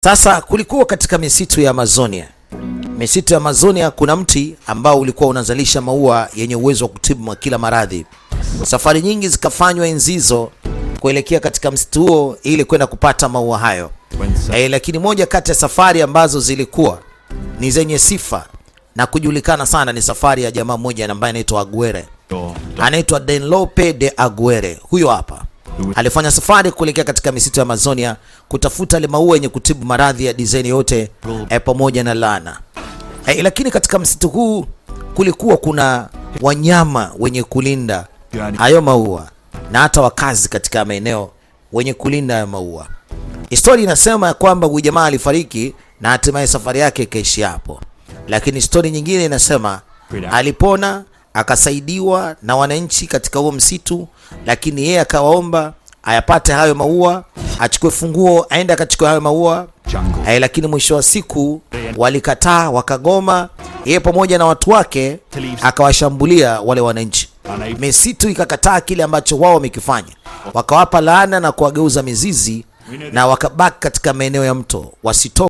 Sasa kulikuwa katika misitu ya Amazonia. Misitu ya Amazonia kuna mti ambao ulikuwa unazalisha maua yenye uwezo wa kutibu kila maradhi. Safari nyingi zikafanywa enzi hizo kuelekea katika msitu huo ili kwenda kupata maua hayo. Lakini moja kati ya safari ambazo zilikuwa ni zenye sifa na kujulikana sana ni safari ya jamaa mmoja ambaye anaitwa Aguirre. Anaitwa Den Lope de Aguirre. Huyo hapa. Alifanya safari kuelekea katika misitu ya Amazonia kutafuta ile maua yenye kutibu maradhi ya design yote pamoja na laana. Lakini katika msitu huu kulikuwa kuna wanyama wenye kulinda hayo maua na hata wakazi katika maeneo wenye kulinda hayo maua. Historia inasema ya kwamba huyu jamaa alifariki na hatimaye safari yake ikaishia hapo. Lakini historia nyingine inasema alipona, akasaidiwa na wananchi katika huo msitu, lakini yeye akawaomba ayapate hayo maua, achukue funguo aende akachukue hayo maua. Lakini mwisho wa siku walikataa, wakagoma. Yeye pamoja na watu wake akawashambulia wale wananchi. Misitu ikakataa kile ambacho wao wamekifanya, wakawapa laana na kuwageuza mizizi na wakabaki katika maeneo ya mto wasitoke.